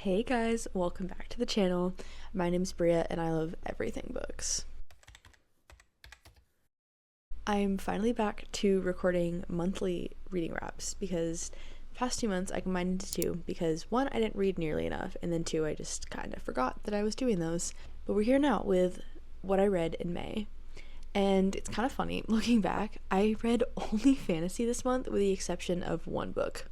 Hey guys, welcome back to the channel. My name's Bria and I love everything books. I'm finally back to recording monthly reading wraps because the past 2 months I combined into two because one, I didn't read nearly enough, and then two, I just kind of forgot that I was doing those. But we're here now with what I read in May. And it's kind of funny, looking back, I read only fantasy this month with the exception of one book.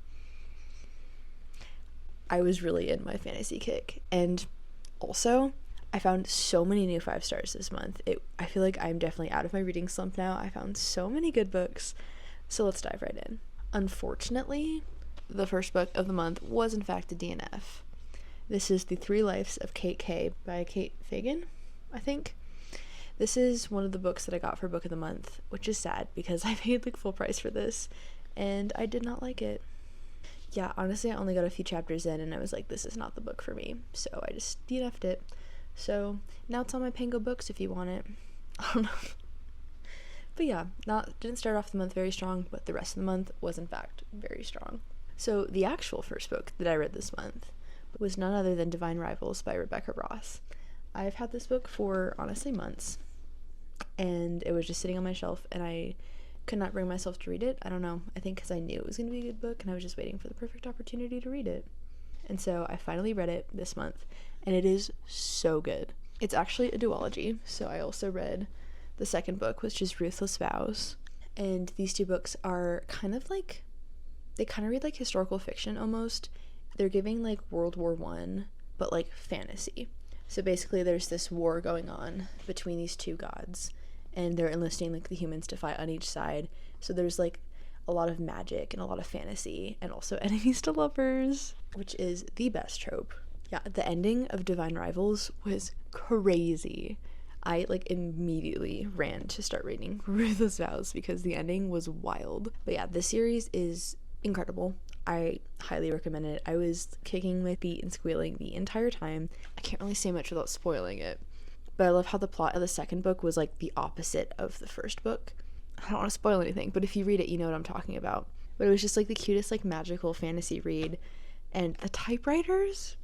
I was really in my fantasy kick. And also, I found so many new 5 stars this month. I feel like I'm definitely out of my reading slump now. I found so many good books. So let's dive right in. Unfortunately, the first book of the month was in fact a DNF. This is The Three Lives of Kate K by Kate Fagan, I think. This is one of the books that I got for book of the month, which is sad because I paid like full price for this and I did not like it. Yeah, honestly, I only got a few chapters in and I was like, this is not the book for me. So I just DNF'd it. So now it's on my Pangobooks if you want it. I don't know. But yeah, didn't start off the month very strong, but the rest of the month was in fact very strong. So the actual first book that I read this month was none other than Divine Rivals by Rebecca Ross. I've had this book for honestly months, and it was just sitting on my shelf and I could not bring myself to read it. I don't know, I think because I knew it was going to be a good book and I was just waiting for the perfect opportunity to read it. And so I finally read it this month and it is so good. It's actually a duology, so I also read the second book, which is Ruthless Vows, and these two books are kind of like, they kind of read like historical fiction almost. They're giving like World War One, but like fantasy. So basically there's this war going on between these two gods and they're enlisting like the humans to fight on each side. So there's like a lot of magic and a lot of fantasy and also enemies to lovers, which is the best trope. Yeah, the ending of Divine Rivals was crazy. I like immediately ran to start reading Ruthless Vows because the ending was wild. But yeah, this series is incredible. I highly recommend it. I was kicking my feet and squealing the entire time. I can't really say much without spoiling it, but I love how the plot of the second book was like the opposite of the first book. I don't want to spoil anything, but if you read it, you know what I'm talking about. But it was just like the cutest like magical fantasy read. And the typewriters,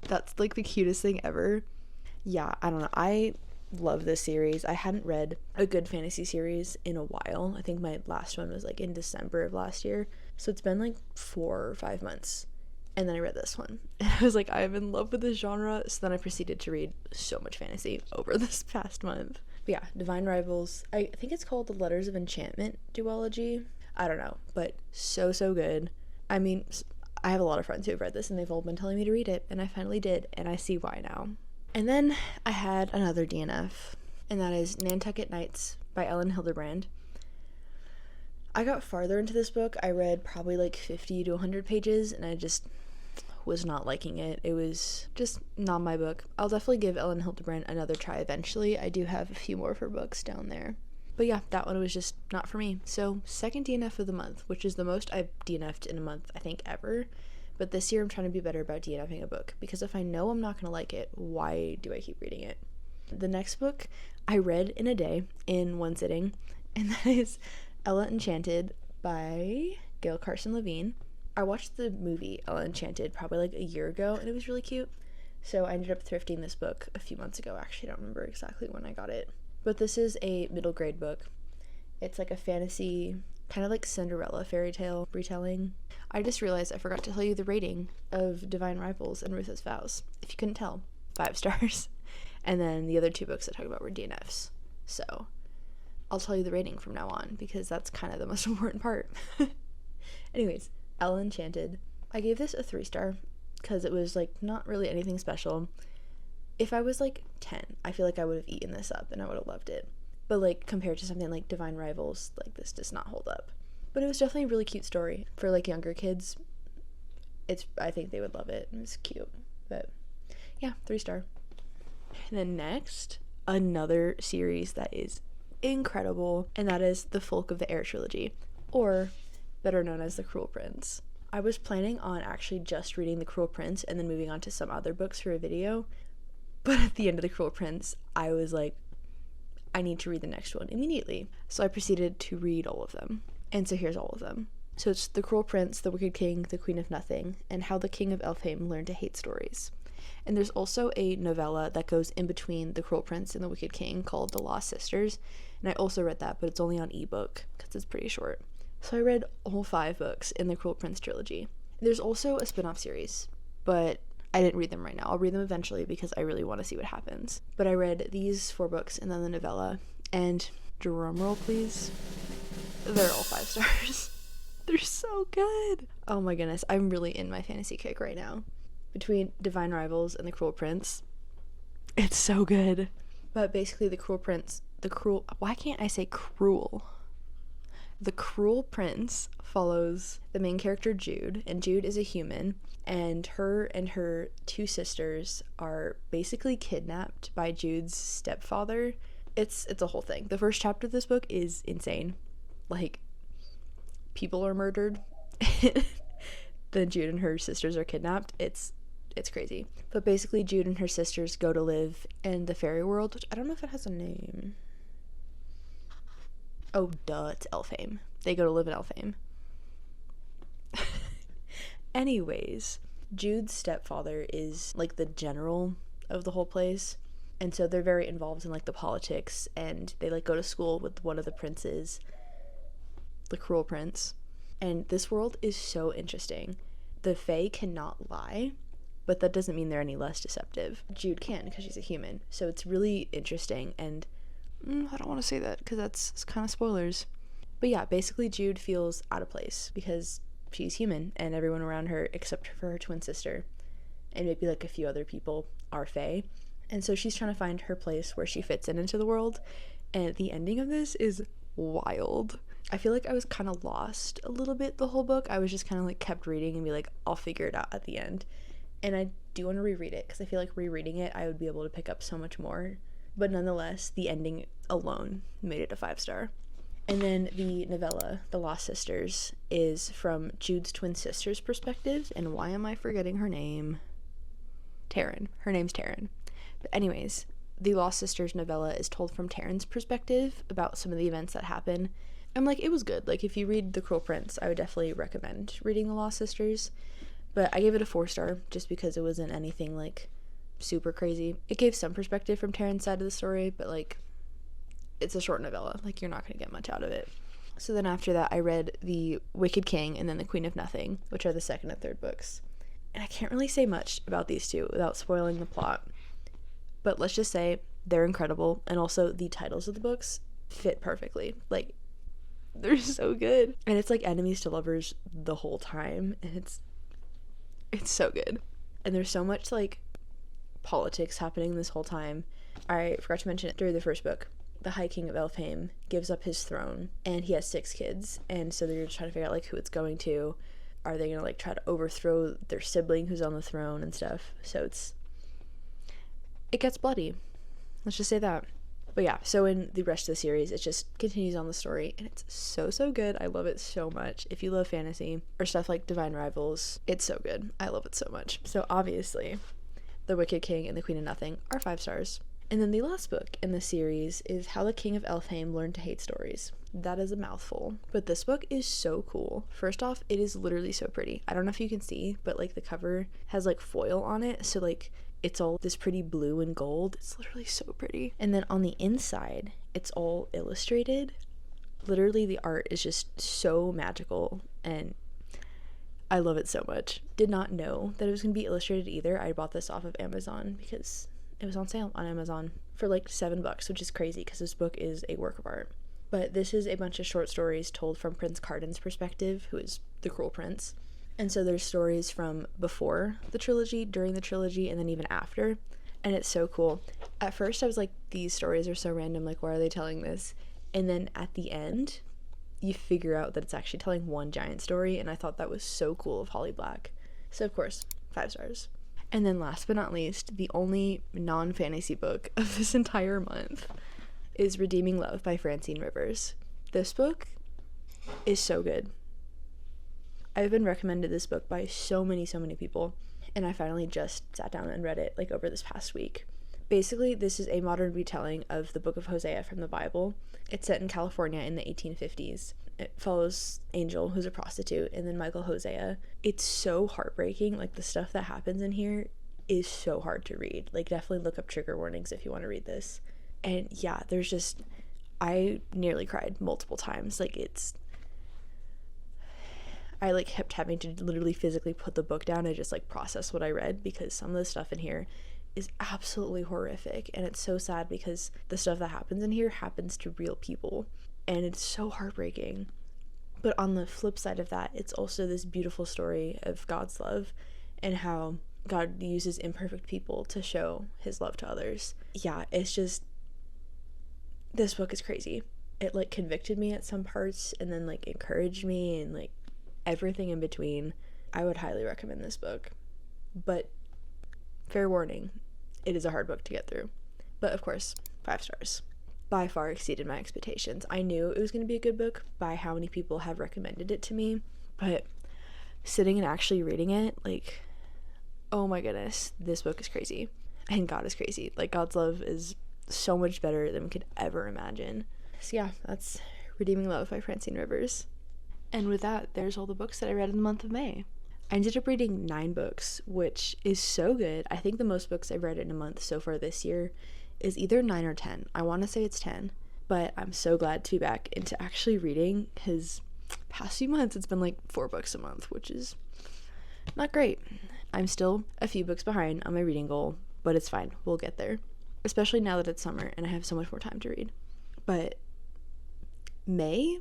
that's like the cutest thing ever. Yeah, I don't know. I love this series. I hadn't read a good fantasy series in a while. I think my last one was like in December of last year. So it's been like 4 or 5 months. And then I read this one and I was like, I'm in love with this genre. So then I proceeded to read so much fantasy over this past month. But yeah, Divine Rivals, I think it's called the Letters of Enchantment duology. I don't know, but so good. I mean, I have a lot of friends who have read this and they've all been telling me to read it, and I finally did, and I see why now. And then I had another DNF, and that is Nantucket Nights by Ellen Hildebrand. I got farther into this book. I read probably like 50 to 100 pages and I just was not liking it. It was just not my book. I'll definitely give Ellen Hildebrand another try eventually. I do have a few more of her books down there. But yeah, that one was just not for me. So second DNF of the month, which is the most I've DNF'd in a month I think ever. But this year I'm trying to be better about DNFing a book, because if I know I'm not going to like it, why do I keep reading it? The next book I read in a day, in one sitting, and that is Ella Enchanted by Gail Carson Levine. I watched the movie Ella Enchanted probably like a year ago and it was really cute. So I ended up thrifting this book a few months ago. Actually, I don't remember exactly when I got it. But this is a middle grade book. It's like a fantasy, kind of like Cinderella fairy tale retelling. I just realized I forgot to tell you the rating of Divine Rivals and Ruthless Vows. If you couldn't tell, 5 stars. And then the other 2 books I talked about were DNFs. So I'll tell you the rating from now on because that's kind of the most important part. Anyways, Ella Enchanted. I gave this a 3-star because it was like not really anything special. If I was like 10, I feel like I would have eaten this up and I would have loved it. But like compared to something like Divine Rivals, like this does not hold up. But it was definitely a really cute story for like younger kids. I think they would love it. It was cute. But yeah, 3-star. And then next, another series that is incredible, and that is the Folk of the Air trilogy, or better known as The Cruel Prince. I was planning on actually just reading The Cruel Prince and then moving on to some other books for a video, but at the end of The Cruel Prince, I was like, I need to read the next one immediately. So I proceeded to read all of them. And so here's all of them. So it's The Cruel Prince, The Wicked King, The Queen of Nothing, and How the King of Elfhame Learned to Hate Stories. And there's also a novella that goes in between The Cruel Prince and The Wicked King called The Lost Sisters, and I also read that, but it's only on ebook because it's pretty short. So I read all 5 books in the Cruel Prince trilogy. There's also a spin-off series, but I didn't read them right now. I'll read them eventually because I really want to see what happens. But I read these 4 books and then the novella, and drumroll please, they're all 5 stars. They're so good. Oh my goodness, I'm really in my fantasy kick right now. Between Divine Rivals and The Cruel Prince, it's so good. But basically why can't I say cruel? The Cruel Prince follows the main character Jude, and Jude is a human, and her 2 sisters are basically kidnapped by Jude's stepfather. It's a whole thing. The first chapter of this book is insane. Like, people are murdered. Then Jude and her sisters are kidnapped. It's crazy. But basically Jude and her sisters go to live in the fairy world, which I don't know if it has a name. Oh, duh, it's Elfhame. They go to live in Elfhame. Anyways, Jude's stepfather is like the general of the whole place, and so they're very involved in like the politics, and they like go to school with one of the princes, the Cruel Prince. And this world is so interesting. The Fae cannot lie, but that doesn't mean they're any less deceptive. Jude can, because she's a human. So it's really interesting, and I don't want to say that because that's kind of spoilers. But yeah, basically Jude feels out of place because she's human and everyone around her except for her twin sister and maybe like a few other people are Fae. And so she's trying to find her place where she fits into the world. And the ending of this is wild. I feel like I was kind of lost a little bit the whole book. I was just kind of like kept reading and be like, I'll figure it out at the end. And I do want to reread it because I feel like rereading it I would be able to pick up so much more. But nonetheless, the ending alone made it a 5-star. And then the novella, The Lost Sisters, is from Jude's twin sister's perspective. And why am I forgetting her name? Taryn. Her name's Taryn. But anyways, the Lost Sisters novella is told from Taryn's perspective about some of the events that happen. I'm like, it was good. Like, if you read The Cruel Prince, I would definitely recommend reading The Lost Sisters. But I gave it a 4-star just because it wasn't anything like super crazy. It gave some perspective from Taryn's side of the story, but like, it's a short novella. Like, you're not going to get much out of it. So then after that, I read The Wicked King and then The Queen of Nothing, which are the second and third books. And I can't really say much about these two without spoiling the plot. But let's just say they're incredible, and also the titles of the books fit perfectly. Like, they're so good. And it's like enemies to lovers the whole time, and it's so good. And there's so much like politics happening this whole time. I forgot to mention it during the first book. The High King of Elfhame gives up his throne, and he has 6 kids, and so they're trying to figure out like who it's going to. Are they gonna like try to overthrow their sibling who's on the throne and stuff? So it gets bloody. Let's just say that. But yeah, so in the rest of the series, it just continues on the story, and it's so good. I love it so much. If you love fantasy or stuff like Divine Rivals, it's so good. I love it so much. So obviously, The Wicked King and The Queen of Nothing are 5 stars. And then the last book in the series is How the King of Elfhame Learned to Hate Stories. That is a mouthful, but this book is so cool. First off, it is literally so pretty. I don't know if you can see, but like the cover has like foil on it, so like it's all this pretty blue and gold. It's literally so pretty. And then on the inside, it's all illustrated. Literally the art is just so magical, and I love it so much. Did not know that it was going to be illustrated either. I bought this off of Amazon because it was on sale on Amazon for like $7, which is crazy because this book is a work of art. But this is a bunch of short stories told from Prince Cardan's perspective, who is the Cruel Prince. And so there's stories from before the trilogy, during the trilogy, and then even after. And it's so cool. At first I was like, these stories are so random, like why are they telling this? And then at the end, you figure out that it's actually telling one giant story, and I thought that was so cool of Holly Black. So of course, 5 stars. And then last but not least, the only non-fantasy book of this entire month is Redeeming Love by Francine Rivers. This book is so good. I've been recommended this book by so many people, and I finally just sat down and read it like over this past week. Basically, this is a modern retelling of the book of Hosea from the Bible. It's set in California in the 1850s. It follows Angel, who's a prostitute, and then Michael Hosea. It's so heartbreaking. Like, the stuff that happens in here is so hard to read. Like, definitely look up trigger warnings if you want to read this. And yeah, there's just, I nearly cried multiple times. Like, I like kept having to literally physically put the book down and just like process what I read, because some of the stuff in here is absolutely horrific, and it's so sad because the stuff that happens in here happens to real people, and it's so heartbreaking. But on the flip side of that, it's also this beautiful story of God's love and how God uses imperfect people to show his love to others. Yeah, it's just, this book is crazy. It like convicted me at some parts and then like encouraged me, and like everything in between. I would highly recommend this book, but fair warning, it is a hard book to get through. But of course, 5 stars. By far exceeded my expectations. I knew it was going to be a good book by how many people have recommended it to me, but sitting and actually reading it, like, oh my goodness, this book is crazy. And God is crazy. Like, God's love is so much better than we could ever imagine. So yeah, that's Redeeming Love by Francine Rivers. And with that, there's all the books that I read in the month of May. I ended up reading 9 books, which is so good. I think the most books I've read in a month so far this year is either 9 or 10. I want to say it's 10, but I'm so glad to be back into actually reading, because past few months it's been like 4 books a month, which is not great. I'm still a few books behind on my reading goal, but it's fine. We'll get there, especially now that it's summer and I have so much more time to read. But May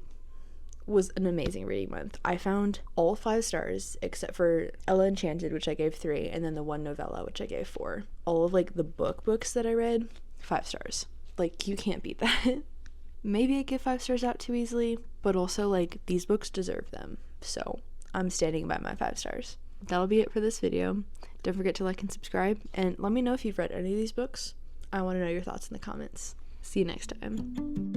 was an amazing reading month. I found all 5 stars except for Ella Enchanted, which I gave 3, and then the one novella, which I gave 4. All of like the books that I read, 5 stars. Like, you can't beat that. Maybe I give 5 stars out too easily, but also like these books deserve them, so I'm standing by my 5 stars. That'll be it for this video. Don't forget to like and subscribe, and let me know if you've read any of these books. I want to know your thoughts in the comments. See you next time.